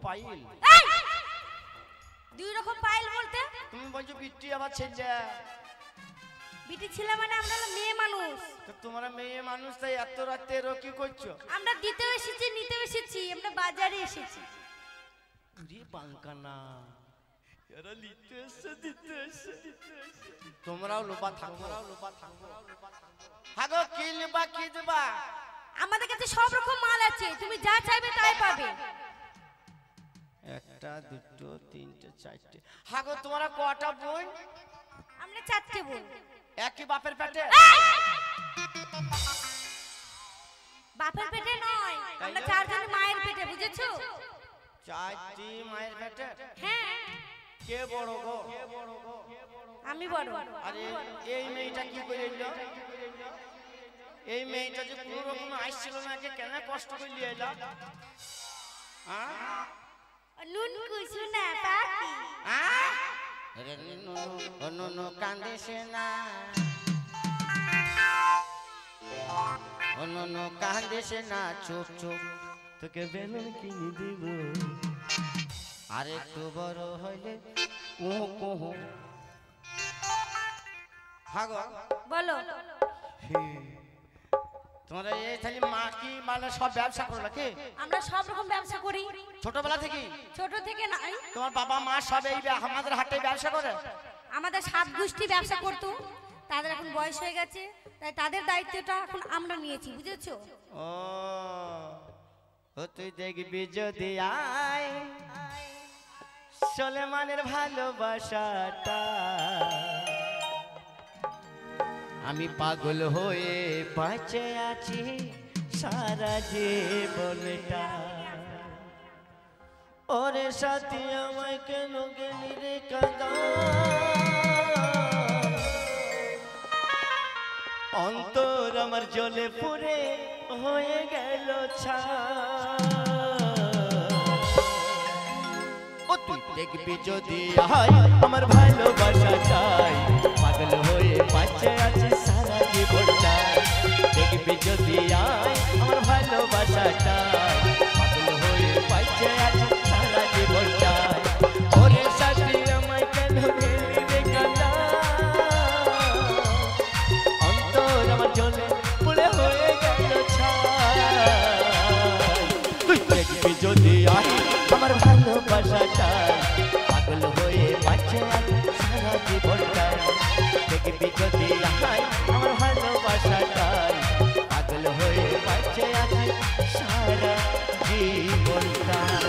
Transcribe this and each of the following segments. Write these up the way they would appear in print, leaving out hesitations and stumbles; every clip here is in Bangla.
পাইল। দুই রকম পাইল বলতে? তুমি বলছো বিটি আবার ছেলে। বিটি ছেলে মানে আমরা মেয়ে মানুষ। তো তোমরা মেয়ে মানুষ, তাই এত রাতে এরো কি করছো? আমরা দিতে এসেছি, নিতে এসেছি, আমরা বাজারে এসেছি। বাঙ্কানা এরা নিতে এসে দিতে এসে তোমরাও লোপা থাকো। হাগো কি লিবা কি দেবা? আমাদের কাছে সব রকম মাল আছে, তুমি যা চাইবে তাই পাবে। একটা দুটো তিনটে চারটে। হাগো তোমরা কটা বোন? আমরা চারটে বোন। একই বাপের পেটে? বাপের পেটে নয়, আমরা চারজন মায়ের পেটে, বুঝেছো? চারটি মায়ের পেটে? হ্যাঁ। কে বড় গো? আমি বড়। আরে এই মেয়েটা কি করে এলো? এই মেয়েটা যে কোনো রকম আসছিল না, কেন কষ্ট করে নিয়ে এলো? নুন কুসু না পাকি। আরে নুনু কান্দিস না, নুনু কান্দিস না, চুপ চুপ তোকে বেলুন কিনে দিব। আর একটু বড় হইলে কুহু কুহু। হাগো বলো। তোমরা এই খালি মা কি মানে সব ব্যবসা করো নাকি? আমরা সব রকম ব্যবসা করি ছোটবেলা থেকে? ছোট থেকে নাই। তোমার বাবা মা সব এই আমাদের হাটে ব্যবসা করে? আমাদের 7 গোষ্ঠী ব্যবসা করতো, তাদের এখন বয়স হয়ে গেছে, তাই তাদের দায়িত্বটা এখন আমরা নিয়েছি, বুঝেছো? ও তুই দেখবি যদি আয় সুলেমানের ভালোবাসাটা, আমি পাগল হয়ে বাঁচে আছি সারা জীবনটা। ওরে সাথী আমায় কেন গেলি রে কাঁদা, অন্তর আমার জলে পুরে হয়ে গেল ছা। ও তুই দেখবি যদি হয় আমার ভালোবাসাটাই, পাগল হয়ে বাঁচে আছি সারা জীবনটাই। দেখবি যদি আয় আমার ভালোবাসাটাই, পাগল হয়ে বাঁচে আছি সারা জীবনটাই। ওরে সাথী আমায় কেন গেলি রে কাঁদা, অন্তর আমার জলে পুরে হয়ে গেল ছাই। তুই দেখবি যদি আয় আমার ভালোবাসাটাই, পাগল হয়ে বাঁচে আছি সারা জীবনটাই। দেখবি যদি আয় আমার ভালোবাসাটাই, পাগল হয়ে বাঁচে আছি সারা জীবনটাই।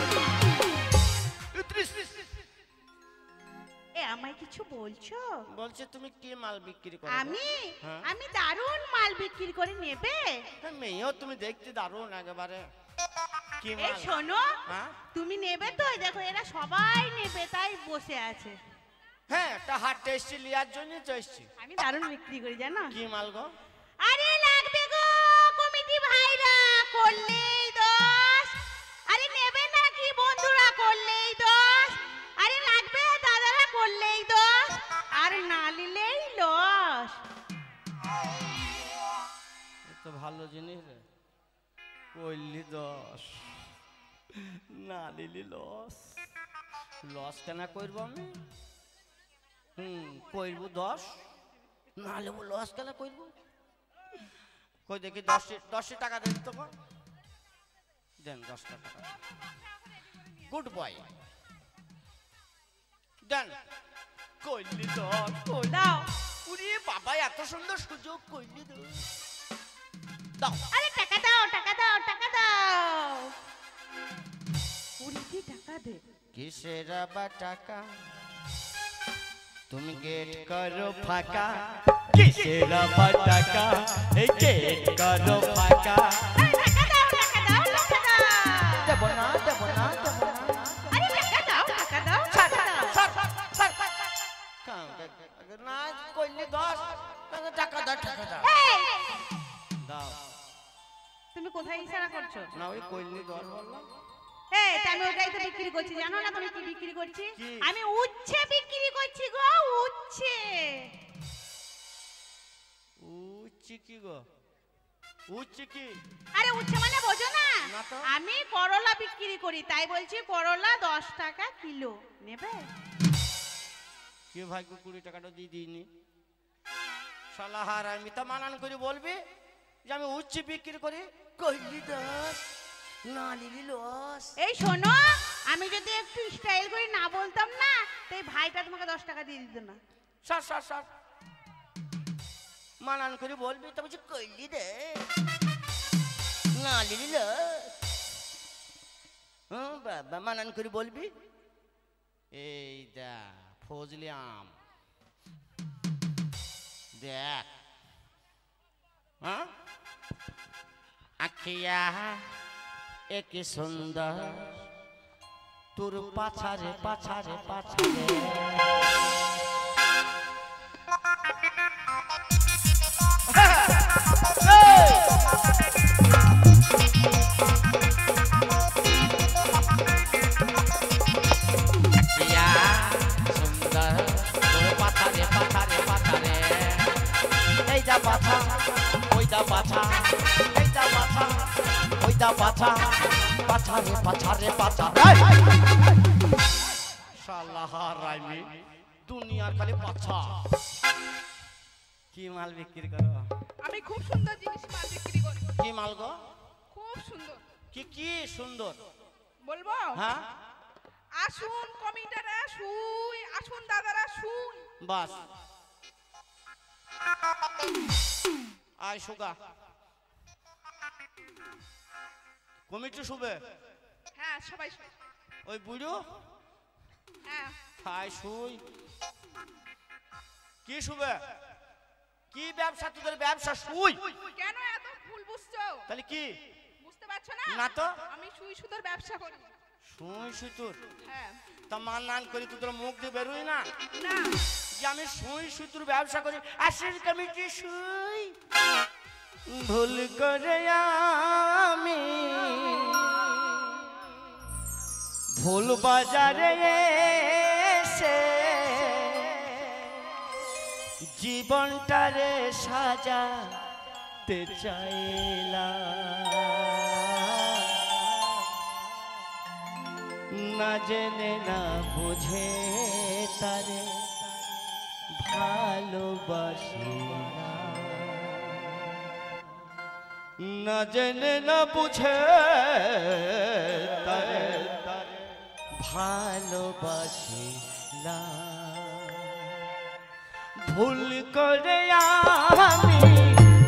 আমায় কিছু বলছো? বলছে তুমি কি মাল বিক্রি করো? আমি দারুণ মাল বিক্রি করে নেবে। মেয়েও তুমি দেখতে দারুণ একেবারে। কি এই মাল? শোনো, তুমি নেবে তো? দেখো এরা সবাই নেবে, তাই বসে আছে। হ্যাঁ, একটা হাট টেস্টি লিয়ার জন্য তো এসেছি। আমি দারুণ বিক্রি করি, জানো? কি মাল গো? আরে লাগবে গো কমিটি ভাইরা, করলেই 10। আরে নেবে নাকি বন্ধুরা? করলেই 10। আরে লাগবে দাদারা, করলেই 10, আর না নিলেই লস। তো ভালো জিনিস রে, কইলি 10 না দিলি লস। লস কেন করবো আমি? করবো 10, না লেবো লস কেন করবো? কই দেখি 10 টাকা দেন তো, দেন 10 টাকা। গুড বয়, দেন। কইলি 10, কই দাও। উরে বাবা, এত সুন্দর সুযোগ, কইলি 10 দাও। আরে টাকা দাও, টাকা দাও, টাকা দাও। উড়ি টাকা দে। কিসের আবার টাকা? তুমি গেট করো ফাঁকা। কিসের আবার টাকা? এই গেট করো ফাঁকা। টাকা দাও, টাকা দাও, টাকা দাও। দেব না, দেব না, দেব না। আরে টাকা দাও, টাকা দাও, টাকা দাও। না কইলি 10, টাকা দাও, টাকা দাও। দাও। তুমি কোথায় ইশারা করছো? না ওই কইলি 10 বললাম। এই আমি ওটাই তো বিক্রি করছি, জানো না তুমি কি বিক্রি করছি? কি? আমি উচ্ছে বিক্রি করছি গো, উচ্ছে। উচ্ছে কি গো? উচ্ছে কি? আরে উচ্ছে মানে বোঝো না? না তো আমি করলা বিক্রি করি, তাই বলছি করলা 10 টাকা কিলো নেবে? কি ভাগ্য 20 টাকাটা দিয়ে দিইনি। শালা হারাই মিতা মানান করে বলবি যে আমি উচ্চ বিক্রি করি, কইলি দোষ না নিলি লস। এই শোনো, আমি যদি একটু স্টাইল করে না বলতাম না, তো এই ভাইটা তোমাকে 10 টাকা দিয়ে দিত না। সর সর সর, মানান করে বলবি তো বলছি কইলি দে না নিলি লস। হ্যাঁ বাবা মানান করে বলবি। এই দা ফজলি আম দেখ, হ্যাঁ আখিয়া এক সুন্দর তোর পাছারে পাছারে পাছারে। পাছা ওইটা পাছা এইটা পাছা ওইটা পাছা পাছারে পাছারে পাছা। শালা হারাইমি দুনিয়ার খালি পাছা। কি মাল বিক্রি করো? আমি খুব সুন্দর জিনিস মাল বিক্রি করি। কি মাল গো? খুব সুন্দর। কি কি সুন্দর বলবো? হ্যাঁ আসুন কমিটারা শুই, আসুন দাদারা শুই। বাস আয় সুগা কমিটি শুবে। হ্যাঁ সবাই শুই। ওই বুড়ো হ্যাঁ আয় শুই। কি শুবে? কি ব্যবসা তোদের ব্যবসা? শুই। কেন এত ভুল বুঝছো? তাহলে কি বুঝতে পারছো না? না তো। আমি সুই সুতোর ব্যবসা করি। শুই শুই তোর হ্যাঁ। তা মান নান করি তোদের মুখ দিয়ে বেরোই না না যে আমি শুই শুই তোর ব্যবসা করি। আসির কমিটি শুই ভুল করে আমি ভুল বাজারে এসে জীবনটারে সাজাতে চাইলাম, না জেনে না বুঝে তারে ভালোবাসি না, না জেনে না বুঝে তারে ভালোবাসি না। ভুল করে আমি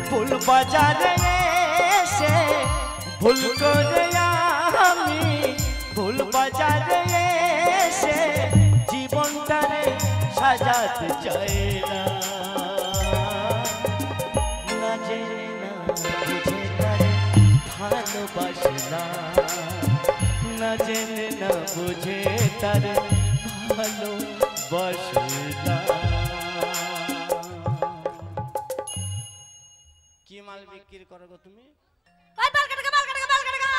ভুল বাজারে এসে ভুল করে আমি ভুল বাজারে এসে জীবনটারে সাজাতে চাইলাম, না জেনে না বুঝে তারে ভালোবাসলাম, না জেনে না বুঝে তারে ভালোবাসলাম। কি মাল বিক্রি করো গো তুমি? ওই বাল কাটগা বাল কাটগা বাল কাটগা।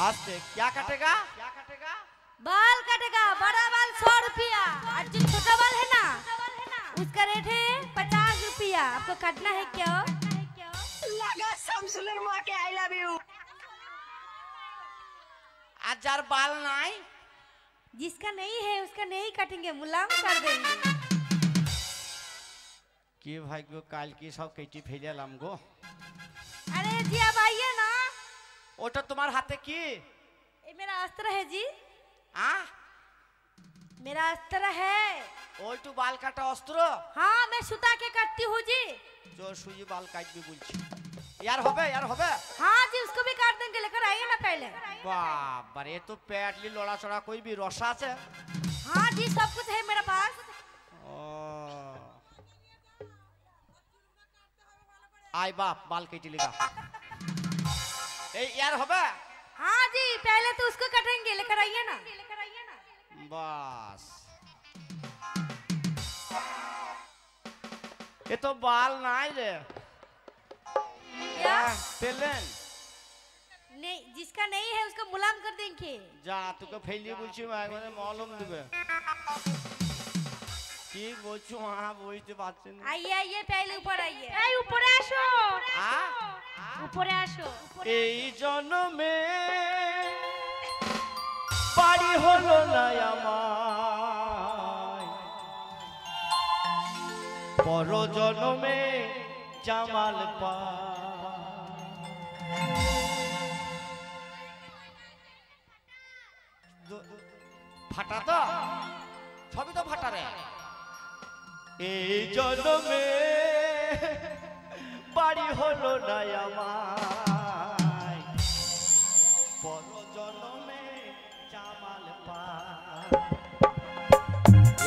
आस्ते क्या काटेगा? क्या काटेगा? बाल कटेगा, बड़ा बाल 100 रुपया और जो छोटा बाल है ना उसका रेट है 50 रुपया। आपको काटना है क्या? लगा शमसुलेर माँ के आई लव यू। आज यार बाल नहीं, जिसका नहीं है उसका नहीं काटेंगे, मुलायम कर देंगे। कि भाई गो काल की सब केटी फेलाम गो। अरे जी अब आइए ना। ওটা তোমার হাতে কি? ये मेरा अस्त्र है जी, आ मेरा अस्त्र है। ওই তো বাল কাটা অস্ত্র। हाँ मैं सुता के काटती हूँ जी। জোর সুজি বাল কাটবি বলছি। यार হবে यार হবে। हाँ जी उसको भी काट देंगे, लेकर आइए ना पहले। बाप रे तो पेटली लोड़ा चढ़ा कोई भी रसा আছে? हाँ जी सब कुछ है मेरे पास। ও আই বাপ বাল কেটে লিগা। এই यार হবে? हाँ जी पहले तो उसको काटेंगे, लेकर आइए ना। बस ये तो बाल नहीं रे। क्या? पेलन नहीं, जिसका नहीं है उसका मुलायम कर देंगे। যা তোকে ফেলিয়ে বলছি মানে মলম দিবে। কি বলছো? বুঝতে পারছেন না। आइए आइए पहले ऊपर आइए। এই উপরে আসো। উপরে আসো। এই জন্মে বাড়ি হলো না আমার, পর জন্মে জামাল পা। ফাটা তো সবই তো ফাটা রে। এই জন্মে বাড়ি হলো না আমার, পর জন্মে জামাল পা।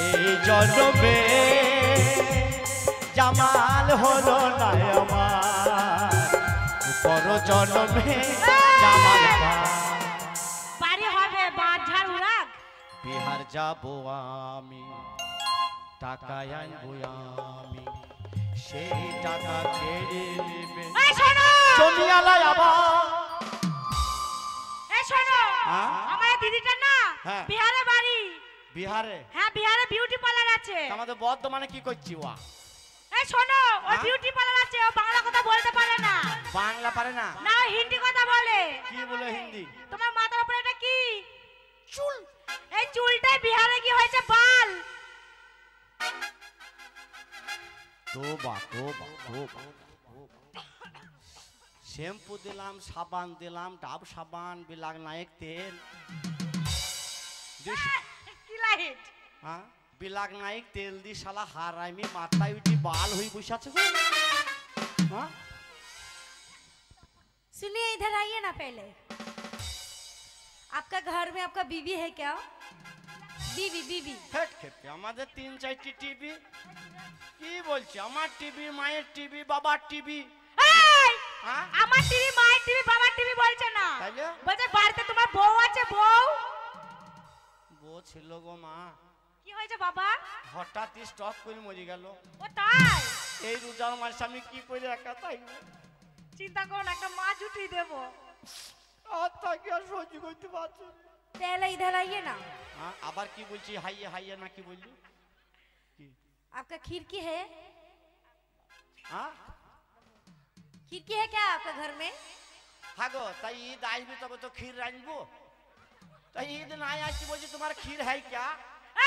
এই জন্মে জামাল হলো না আমার, পর জন্মে জামাল পা। বাড়ি হবে বাঁধঝাড় উড়াক। বিহার যাবো আমি, টাকা আনবো আমি, সেই টাকা কেড়ে নেবে এই শোনো, জমিয়ালা আবার। এই শোনো, হ্যাঁ? আমার দিদিটা না হ্যাঁ। বিহারে বাড়ি। বিহারে? হ্যাঁ, বিহারে বিউটি পার্লার আছে। আমাদের বর্ধমানে কি করছি ওয়া? এই শোনো, ওই হ্যাঁ? বিউটি পার্লার আছে, ও বাংলা কথা বলতে পারে না। বাংলা পারে না? না, ও হিন্দি কথা বলে। কি বলে হিন্দি? তোমার মাথার উপরে এটা কি? চুল। এই চুলটাই বিহারে কি হয়েছে বাল। তোবা তোবা তোবা। শ্যাম্পু দিলাম, সাবান দিলাম, ডাব সাবান, বিলাক নায়ক তেল, কি লাইট? হ্যাঁ বিলাক নায়ক তেল দি শালা হারামি মাথায় উঠি বাল হয়ে বসে আছে গো। হ্যাঁ सुनिए, इधर आइए ना पहले। आपका घर में आपका बीवी है क्या? बीवी बीवी। হেট খেতে আমাদের 3-4টি টিভি। কি বলছি? আমার টিভি, মায়ের টিভি, বাবার টিভি। এই! হ্যাঁ আমার টিভি, মায়ের টিভি, বাবার টিভি বলছে না। তাইলে? বলছে বাড়িতে তোমার বউ আছে, বউ। বউ ছিল গো মা, কি হয়েছে বাবা? হঠাৎ স্টক করে মরে গেল। ও তাই? এই রোজার মাসে আমি কি করে একা থাকবো? চিন্তা করো না, একটা মাছ উঠিয়ে দেবো। আর তাকে আর সহ্য করতে পারছি না। पहले इधर आइए ना। হ্যাঁ আবার কি বলছি? হাইয়ে হাইয়ে না কি বললি? কি? आपका खिड़की है? হ্যাঁ खिड़की है क्या आपका घर में? হ্যাঁ গো, তাই ঈদ আসবি তবে তো ক্ষীর রাঁধবো। তাই ঈদ নাই আসছি বলছি তোমার ক্ষীর হয় ক্যা?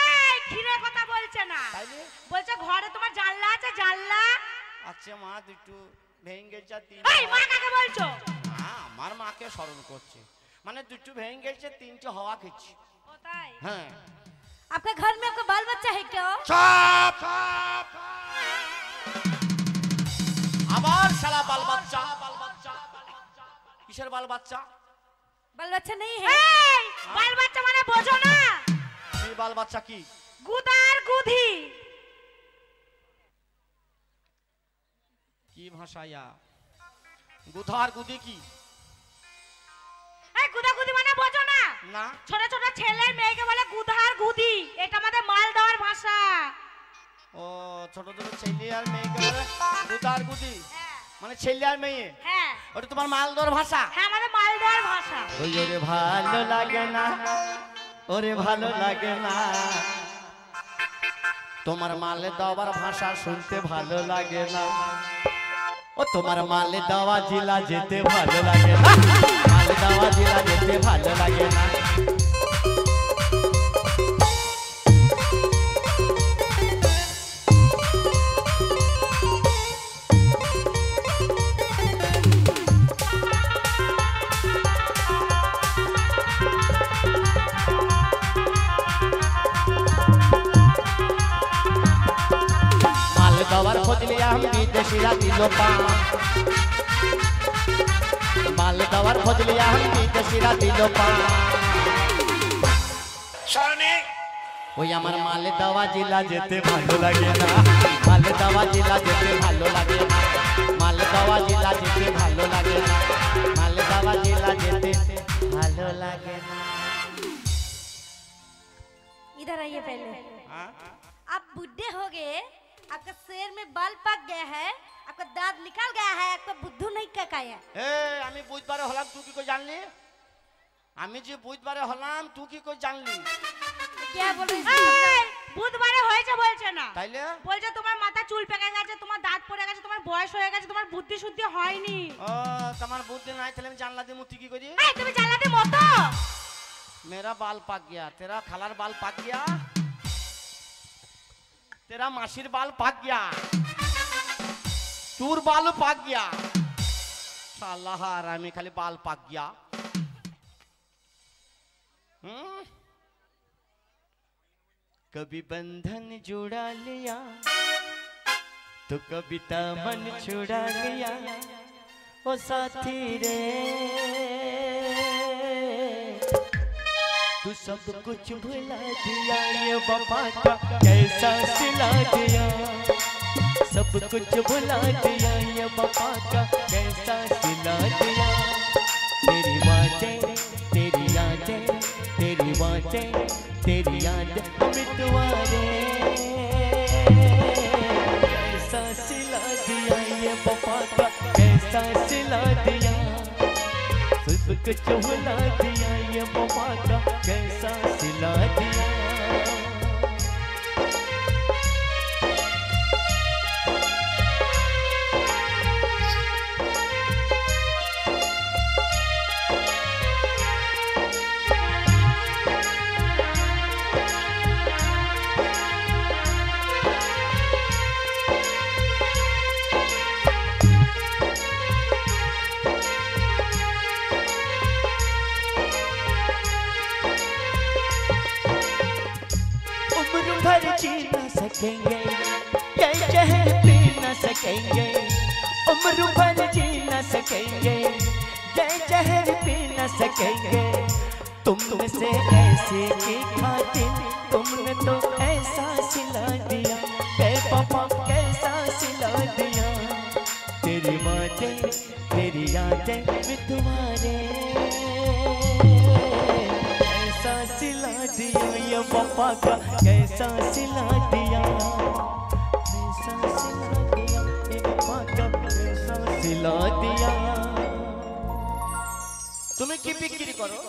এই ক্ষীরের কথা বলছে না, তাইলে? বলছে ঘরে তোমার জানলা আছে, জানলা। আচ্ছা মা দুটো ভেঙে গেছে, তিন। এই মা কাকে বলছো? হ্যাঁ আমার মাকে স্মরণ করছে, মানে দুটো ভেঙে গেছে, তিনটে হওয়া খেয়েছি। ও তাই? হ্যাঁ आपका घर में आपका बाल बच्चा है क्या? চাপ আবার শালা বাল বাচ্চা। কিসের বাল বাচ্চা? बाल बच्चा नहीं है। बाल बच्चा माने बोझो ना, কি বাল বাচ্চা? কি गुदार गुधी। কি ভাষা ইয়া? গুধার গুদি কি? এই গুদা গুদি মানে বোঝো না? না ছোট ছোট ছেলে মেয়েকে বলে গুদার গুদি, এটা আমাদের মালদার ভাষা। ও ছোট ছোট ছেলে আর মেয়েকে বলে গুধার গুদি, মানে ছেলে আর মেয়ে। হ্যাঁ ওটা তোমার মালদর ভাষা? হ্যাঁ, আমাদের মালদার ভাষা। ওই ওরে ভালো লাগে না, ওরে ভালো লাগে না, তোমার মালে দেওয়ার ভাষা শুনতে ভালো লাগে না। ও তোমার মালে দেওয়া জেলা যেতে ভালো লাগে না, মালে দেওয়া জেলা যেতে ভালো লাগে না। মালদাওয়ার খোঁজলে আমি বিদেশিরা দিল পা, মালদাওয়ার খোঁজলে আমি বিদেশিরা দিল পা। ওই আমার মালদাওয়া জেলা যেতে ভালো লাগে না, মালদাওয়া জেলা যেতে ভালো লাগে না, মালদাওয়া জেলা যেতে ভালো লাগে না, মালদাওয়া জেলা যেতে ভালো লাগে না। इधर आइए पहले। হ্যাঁ आप बुढ़े हो गए, आपका सिर में बाल पक गया है, आपका दांत निकल गया है, आपका बुद्धू नहीं ककाया। এ আমি বুধবারে হলাম, তুই কি করে জানলি? আমি যে বুধবারে হলাম তুই কি করে জানলি? क्या बोल रहे हैं? বুধবারে হয়েছে বলছে না, তাইলে বলছে তোমার মাথা চুল পেকে গেছে, তোমার দাঁত পড়ে গেছে, তোমার বয়স হয়ে গেছে, তোমার বুদ্ধি শুদ্ধি হয়নি। ও তোমার বুদ্ধি নাই, তাহলে আমি জানলা দিয়ে মুতি কি করি? এই তুমি জ্বালাতে মতো। मेरा बाल पाक गया, तेरा खालार बाल पाक गया, तेरा मासिर बाल पाक गया, तूर बाल पाक गया, साला हरामी खाली बाल पाक गया। कभी बंधन जुड़ा लिया तो कभी दामन छुड़ा लिया, ओ साथी रे तू सब कुछ भुला दिया, ये वफा का कैसा सिला दिया, सब कुछ भुला दिया, ये वफा का कैसा सिला दिया, तेरी बातें तेरी यादें, तेरी बातें तेरी यादें तुम्हारे कैसा सिला दिया, ये वफा का कैसा सिला दिया, सब कुछ भुला दिया, ये वफा का कैसा सिला दिया। भर जी न सकेंगे, ये जहर पी न सकेंगे, उम्र भर जी न सकेंगे, ये जहर पी न सकेंगे, तुमसे ऐसे की खातिर तुमने तो ऐसा सिला दिया, ए पापा कैसा सिला दिया, तेरी बातें तेरी यादें भी तुम्हारे कैसा सिला दिया, ये पापा का कैसा सिला दिया, कैसा सिला दिया, ये पापा का कैसा सिला दिया। তুমি কি বিক্রি করো?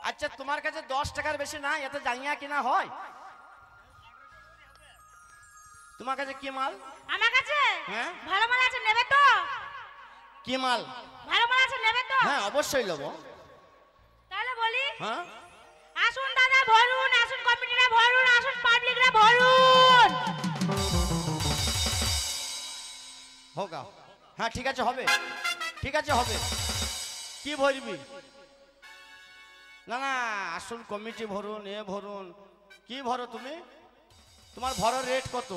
আচ্ছা তোমার কাছে 10 টাকার বেশি না, এত জাঙ্গিয়া কিনা হয়? তোমার কাছে কি মাল? আমার কাছে হ্যাঁ ভালো মাল আছে, নেবে তো? কি মাল? ভালো মাল আছে, নেবে তো? হ্যাঁ অবশ্যই নেব। তাহলে বলি, হ্যাঁ আসুন দাদা ভরুন, আসুন কমিটিরা ভরুন, আসুন পাবলিকরা ভরুন। হোগা, হ্যাঁ ঠিক আছে হবে, ঠিক আছে হবে। কি ভরবি? না না আসুন কমিটি ভরুন, এ ভরুন, কি ভরো তুমি? তোমার ভরো রেট কত?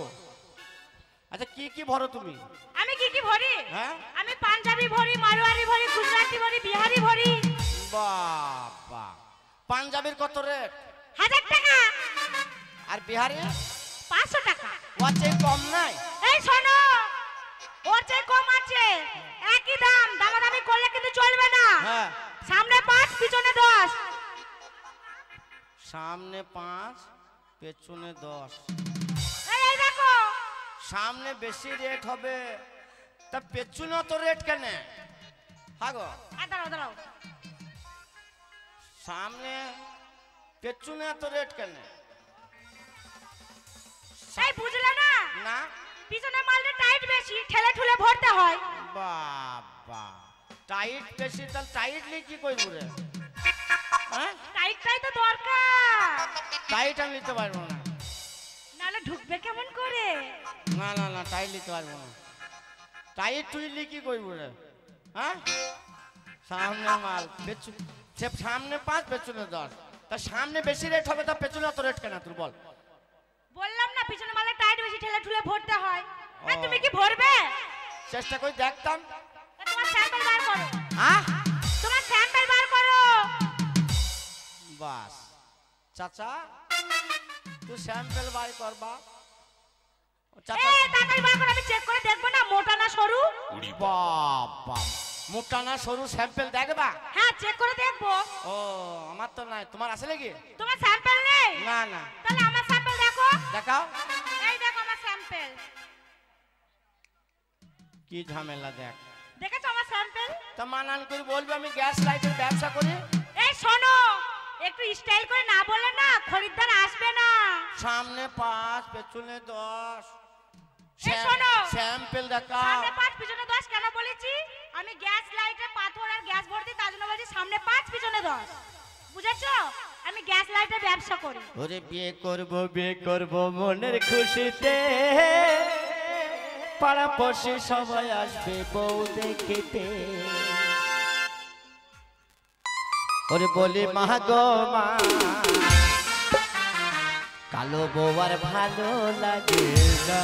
আচ্ছা কি কি ভরো তুমি? আমি কি কি ভরি? হ্যাঁ আমি পাঞ্জাবি ভরি, মারোয়ারি ভরি, গুজরাটি ভরি, বিহারি ভরি। বাবা, পাঞ্জাবির কত রেট? 1000 টাকা। আর বিহারি? 500 টাকা। ওর চেয়ে কম নাই? এই শোনো, ওর চেয়ে কম আছে, একই দাম, দামাদামি করলে কিন্তু চলবে না। হ্যাঁ সামনে 5 পিছনে 10। সামনে 5 পেছনে 10। এই দেখো, সামনে বেশি রেট হবে, তা পেছনে অত রেট কেন? হ্যাঁ গো দাঁড়াও দাঁড়াও, সামনে পেছনে এত রেট কেন? এই বুঝলে না? না পিছনে মালটা টাইট বেশি, ঠেলে ঠুলে ভরতে হয়। বাবা, টাইট বেশি, তাহলে টাইটলি কি করব রে? হ্যাঁ টাইটটাই তো দরকার, টাইট আমি নিতে পারবো না। নাহলে ঢুকবে কেমন করে? না না না টাইট নিতে পারবো না। টাইট তুইলি কি করব রে? হ্যাঁ সামনে মাল, পেছনে সামনে 5 পেছনে 10, তা সামনে বেশি রেট হবে, তা পেছনে অত রেট কেন তুই বল? বললাম না পিছনে মালে টাইট বেশি, ঠেলে ঠুলে ভরতে হয়। ও। তুমি কি ভরবে? চেষ্টা করে দেখতাম। তোমার স্যাম্পল বার করো। হ্যাঁ তোমার স্যাম্পল বার করো। বাস চাচা, তুই স্যাম্পল বাই করবা। চাচা এই তাড়াতাড়ি বার করো, আমি চেক করে দেখবো না মোটা না সরু। বাবা, মোটা না সরু স্যাম্পল দেখবা? হ্যাঁ চেক করে দেখবো। ও আমার তো নাই, তোমার আছে নাকি? তোমার স্যাম্পল নেই? না না তাহলে আমার স্যাম্পল দেখো। দেখাও। এই দেখো আমার স্যাম্পল। কি ঝামেলা দেখ। দেখেছো আমার স্যাম্পল? তা মানান করে বলবি আমি গ্যাস লাইটের ব্যবসা করি। এই শোনো, একটু স্টাইল করে না বলে না খরিদ্দার আসবে না। সামনে 5 পেছনে 10। এই শোনো, স্যাম্পল দেখা। সামনে 5 পিছনে 10 কেন বলেছি? আমি গ্যাস লাইটে পাথর আর গ্যাস ভর্তি, তার জন্য বলছি সামনে 5 পিছনে 10। বুঝেছো? আমি গ্যাস লাইটে ব্যবসা করি। ওরে বিয়ে করব মনের খুশিতে, পাড়া পড়শি সবাই আসবে বউ দেখতে। ওরে বলি মা গো মা, কালো বউ আর ভালো লাগে না।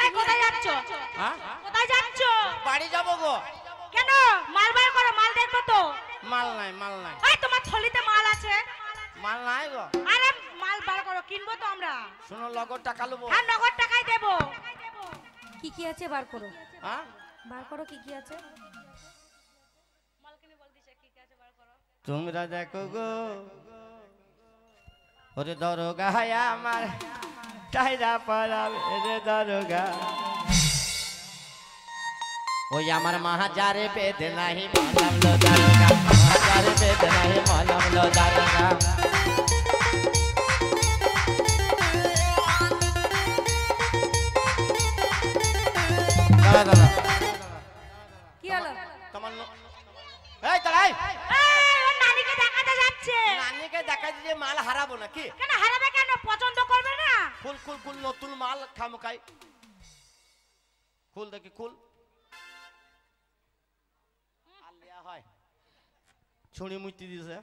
এই কোথায় যাচ্ছ? কোথায় যাচ্ছ? বাড়ি যাবো গো। কেন? মাল বার করো, মাল দেখবো তো। মাল নাই। এই তোমার থলিতে মাল আছে? মাল নাই গো। আরে মাল বার করো, কিনবো তো আমরা। শোনো লগর টাকা লবো। হ্যাঁ, নগদ টাকাই দেবো। কি কি আছে বার করো? হ্যাঁ বার করো, কি কি আছে? তোমরা দেখো গো, ওরে দরগা আমার টাইরা পাড়াবে রে দরগা। ওই আমার মাহাজারে বেদে নাহি মলম লো দরগা, মাহাজারে বেদে নাহি মলম লো দরগা। দাদা কি হলো? তোমার এই দাঁড়াই, এই ও নানিকে দেখাতে যাচ্ছে। নানিকে দেখা দিয়ে মাল হারাবো নাকি? কেন হারাবে? কেন পছন্দ করবে না? খুল নতুন মাল খামকাই। খুল দেখি খুল। আলিয়া হয় ছুরি মুতি দিছে।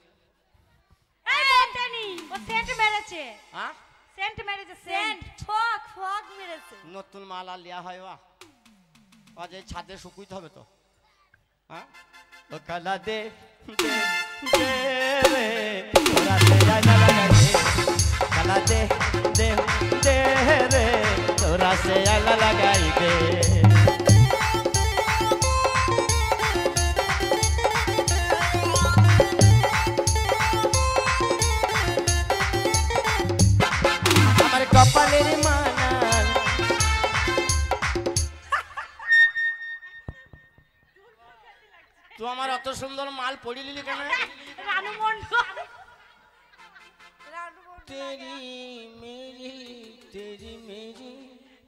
এই বলতেনি ও সেন্ট মেরেছে। হ্যাঁ সেন্ট মেরেছে, সেন্ট ফক ফক মেরেছে। নতুন মাল আলিয়া হয় ওয়া আজ এই ছাদে শুকুইতে হবে তো। হ্যাঁ ও কালা দে দে দে রে তোরা দে আইনা লাগাই দে, কালা দে দে দে রে তোরা সে আইনা লাগাই দে। আমার কপালের মানান তুই আমার অত সুন্দর মাল পড়ি লিলি কেন? রানু মন্ডল। তেরি মেরি তেরি মেরি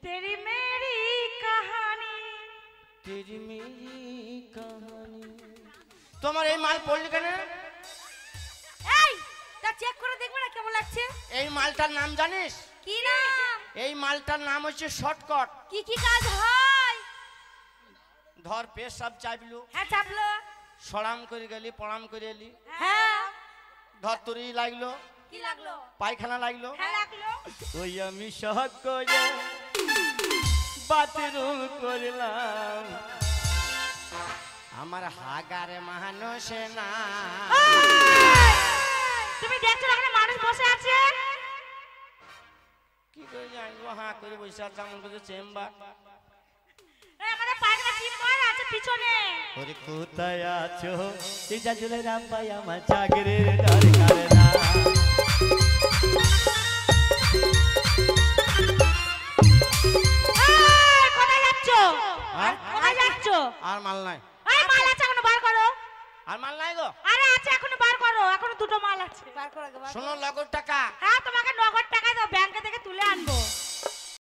তেরি মেরি কাহানি। তেরি মেরি কাহানি। তোমার এই মাল পড়লি কেন? এই তা চেক করে দেখবে না কেমন লাগছে? এই মালটার নাম জানিস? কি নাম? এই মালটার নাম হচ্ছে শর্টকাট। কি কি কাজ হয়? ধর পেশ সব চাইবলু, হ্যাঁ চাপলো। সরাম করে গেলি, পড়াম করে এলি। হ্যাঁ ধর তোরই লাগলো, কি লাগলো? পায়খানা লাগলো। হ্যাঁ লাগলো। ওই আমি সহজ করে বাথরুম করলাম, আমার হাগারে মানুষ না। তুমি দেখছো না মানুষ বসে আছে? কি করে জানবো? হাঁ করে বসে আছে এমন করে চেম্বার। এই আমাদের পায়খানা চিম্বার আছে পিছনে। ওরে কোথায় আছো এটা জুলে রাম ভাই, আমার চাকরির দরকার না। এই কোথায় যাচ্ছো? হ্যাঁ? কোথায় যাচ্ছো? আর মাল নাই। এই মাল আছে এখনো বার করো। আর মাল নাই গো। আরে আছে এখনো বার করো, এখনো দুটো মাল আছে। বার করো আগে বার। শোনো লগর টাকা। হ্যাঁ তোমাকে নগদ টাকা দাও, ব্যাংকে থেকে তুলে আনবো।